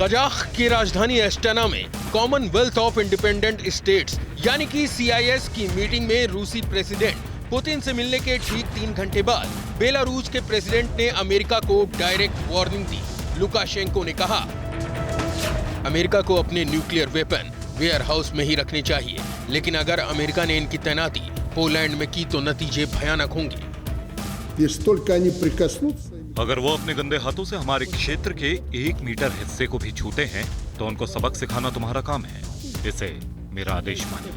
कजाख की राजधानी एस्टना में कॉमनवेल्थ ऑफ इंडिपेंडेंट स्टेट्स यानी कि CIS की मीटिंग में रूसी प्रेसिडेंट पुतिन से मिलने के ठीक 3 घंटे बाद बेलारूस के प्रेसिडेंट ने अमेरिका को डायरेक्ट वार्निंग दी। लुकाशेंको ने कहा, अमेरिका को अपने न्यूक्लियर वेपन वेयर हाउस में ही रखने चाहिए, लेकिन अगर अमेरिका ने इनकी तैनाती पोलैंड में की तो नतीजे भयानक होंगे। अगर वो अपने गंदे हाथों से हमारे क्षेत्र के 1 मीटर हिस्से को भी छूते हैं तो उनको सबक सिखाना तुम्हारा काम है। इसे मेरा आदेश मानिए।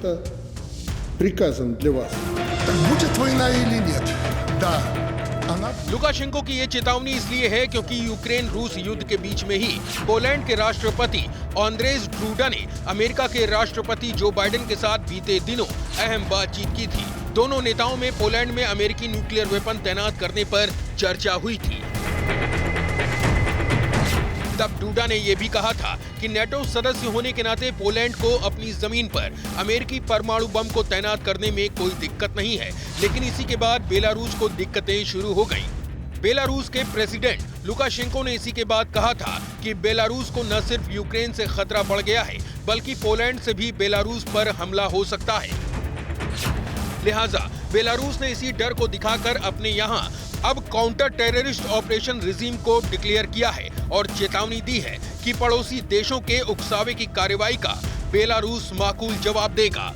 लुकाशेंको की ये चेतावनी इसलिए है क्योंकि यूक्रेन रूस युद्ध के बीच में ही पोलैंड के राष्ट्रपति आंद्रेज डूडा ने अमेरिका के राष्ट्रपति जो बाइडेन के साथ बीते दिनों अहम बातचीत की थी। दोनों नेताओं में पोलैंड में अमेरिकी न्यूक्लियर वेपन तैनात करने पर चर्चा हुई थी। तब डूडा ने यह भी कहा था कि नेटो सदस्य होने के नाते पोलैंड को अपनी जमीन पर अमेरिकी परमाणु बम को तैनात करने में कोई दिक्कत नहीं है, लेकिन इसी के बाद बेलारूस को दिक्कतें शुरू हो गईं। बेलारूस के प्रेसिडेंट लुकाशेंको ने इसी के बाद कहा था कि बेलारूस को न सिर्फ यूक्रेन से खतरा बढ़ गया है, बल्कि पोलैंड से भी बेलारूस पर हमला हो सकता है। लिहाजा बेलारूस ने इसी डर को दिखाकर अपने यहाँ अब काउंटर टेररिस्ट ऑपरेशन रिजीम को डिक्लेयर किया है और चेतावनी दी है कि पड़ोसी देशों के उकसावे की कार्रवाई का बेलारूस माकूल जवाब देगा।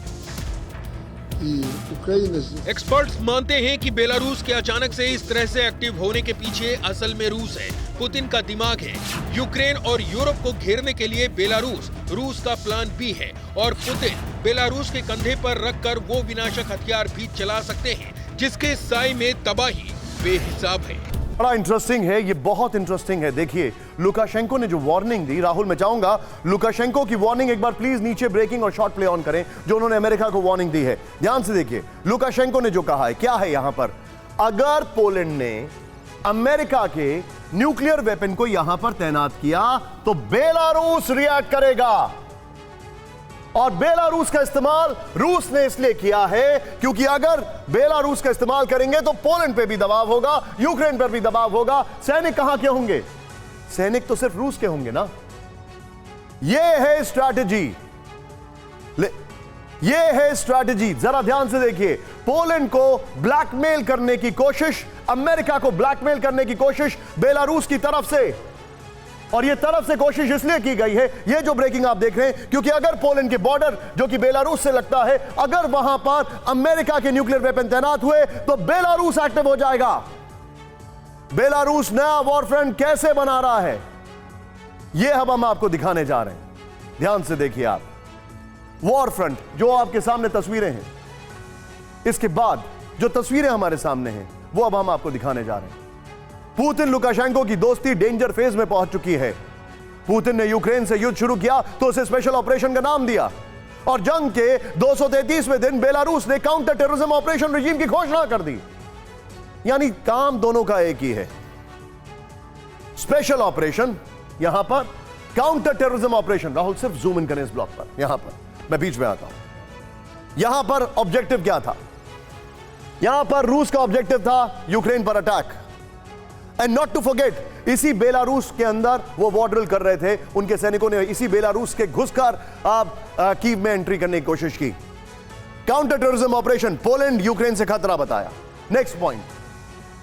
एक्सपर्ट्स मानते हैं कि बेलारूस के अचानक से इस तरह से एक्टिव होने के पीछे असल में रूस है, पुतिन का दिमाग है। यूक्रेन और यूरोप को घेरने के लिए बेलारूस रूस का प्लान बी है और पुतिन बेलारूस के कंधे पर रखकर वो विनाशक हथियार भी चला सकते हैं जिसके साए में तबाही बेहिसाब है। बड़ा इंटरेस्टिंग है, ये बहुत इंटरेस्टिंग है। देखिए लुकाशेंको ने जो वार्निंग दी, राहुल मैं चाहूंगा लुकाशेंको की वार्निंग एक बार प्लीज नीचे ब्रेकिंग और शॉर्ट प्ले ऑन करें, जो उन्होंने अमेरिका को वार्निंग दी है। ध्यान से देखिए लुकाशेंको ने जो कहा है, क्या है यहां पर, अगर पोलैंड ने अमेरिका के न्यूक्लियर वेपन को यहां पर तैनात किया तो बेलारूस रिएक्ट करेगा। और बेलारूस का इस्तेमाल रूस ने इसलिए किया है क्योंकि अगर बेलारूस का इस्तेमाल करेंगे तो पोलैंड पे भी दबाव होगा, यूक्रेन पर भी दबाव होगा। सैनिक कहां के होंगे? सैनिक तो सिर्फ रूस के होंगे ना। यह है स्ट्रैटेजी, यह है स्ट्रैटेजी। जरा ध्यान से देखिए, पोलैंड को ब्लैकमेल करने की कोशिश, अमेरिका को ब्लैकमेल करने की कोशिश बेलारूस की तरफ से, और यह तरफ से कोशिश इसलिए की गई है, यह जो ब्रेकिंग आप देख रहे हैं, क्योंकि अगर पोलैंड के बॉर्डर जो कि बेलारूस से लगता है, अगर वहां पर अमेरिका के न्यूक्लियर वेपन तैनात हुए तो बेलारूस एक्टिव हो जाएगा। बेलारूस नया वॉरफ्रंट कैसे बना रहा है, यह अब हम आपको दिखाने जा रहे हैं। ध्यान से देखिए आप, वॉरफ्रंट जो आपके सामने तस्वीरें हैं, इसके बाद जो तस्वीरें हमारे सामने हैं वो अब हम आपको दिखाने जा रहे हैं। पुतिन लुकाशेंको की दोस्ती डेंजर फेज में पहुंच चुकी है। पुतिन ने यूक्रेन से युद्ध शुरू किया तो उसे स्पेशल ऑपरेशन का नाम दिया, और जंग के 233वें दिन बेलारूस ने काउंटर टेररिज्म ऑपरेशन रिजीम की घोषणा कर दी। यानी काम दोनों का एक ही है, स्पेशल ऑपरेशन, यहां पर काउंटर टेररिज्म ऑपरेशन। राहुल सिर्फ जूम इन करें इस ब्लॉक पर, यहां पर मैं बीच में आता हूं। यहां पर ऑब्जेक्टिव क्या था? यहां पर रूस का ऑब्जेक्टिव था यूक्रेन पर attack. And not to forget, इसी बेलारूस के अंदर वो वॉर ड्रिल कर रहे थे, उनके सैनिकों ने इसी बेलारूस के घुसकर कीव में एंट्री करने की कोशिश की। Counter terrorism operation, Poland Ukraine से खतरा बताया। नेक्स्ट पॉइंट,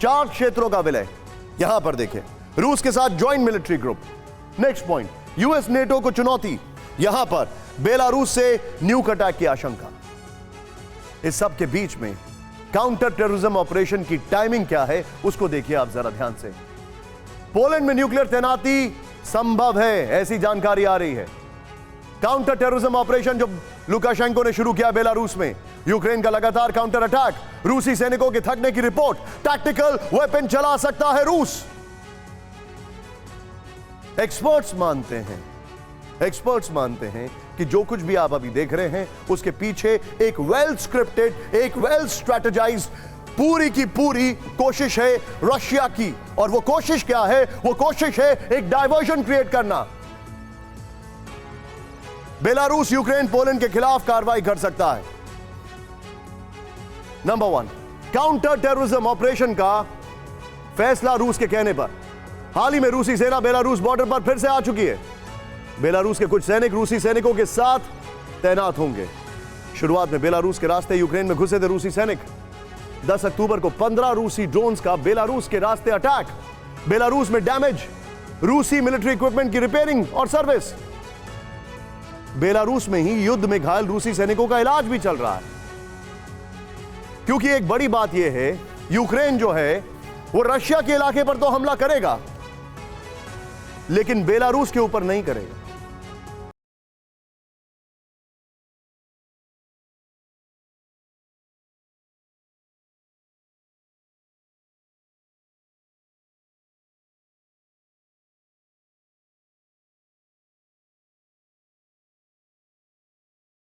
4 क्षेत्रों का विलय, यहां पर देखें, रूस के साथ joint military group. Next point, US NATO को चुनौती, यहां पर बेलारूस से न्यूक अटैक की आशंका। इस सब के बीच में काउंटर टेररिज्म ऑपरेशन की टाइमिंग क्या है उसको देखिए आप जरा ध्यान से। पोलैंड में न्यूक्लियर तैनाती संभव है, ऐसी जानकारी आ रही है। काउंटर टेररिज्म ऑपरेशन जो लुकाशेंको ने शुरू किया बेलारूस में, यूक्रेन का लगातार काउंटर अटैक, रूसी सैनिकों के थकने की रिपोर्ट, टैक्टिकल वेपन चला सकता है रूस। एक्सपर्ट्स मानते हैं कि जो कुछ भी आप अभी देख रहे हैं उसके पीछे एक वेल स्क्रिप्टेड, एक वेल स्ट्रेटेजाइज्ड पूरी की पूरी कोशिश है रशिया की। और वो कोशिश क्या है? वो कोशिश है एक डायवर्जन क्रिएट करना। बेलारूस यूक्रेन पोलैंड के खिलाफ कार्रवाई कर सकता है। नंबर 1, काउंटर टेररिज्म ऑपरेशन का फैसला रूस के कहने पर। हाल ही में रूसी सेना बेलारूस बॉर्डर पर फिर से आ चुकी है। बेलारूस के कुछ सैनिक रूसी सैनिकों के साथ तैनात होंगे। शुरुआत में बेलारूस के रास्ते यूक्रेन में घुसे थे रूसी सैनिक। 10 अक्टूबर को 15 रूसी ड्रोन्स का बेलारूस के रास्ते अटैक, बेलारूस में डैमेज, रूसी मिलिट्री इक्विपमेंट की रिपेयरिंग और सर्विस। बेलारूस में ही युद्ध में घायल रूसी सैनिकों का इलाज भी चल रहा है। क्योंकि एक बड़ी बात यह है, यूक्रेन जो है वो रशिया के इलाके पर तो हमला करेगा, लेकिन बेलारूस के ऊपर नहीं करेगा।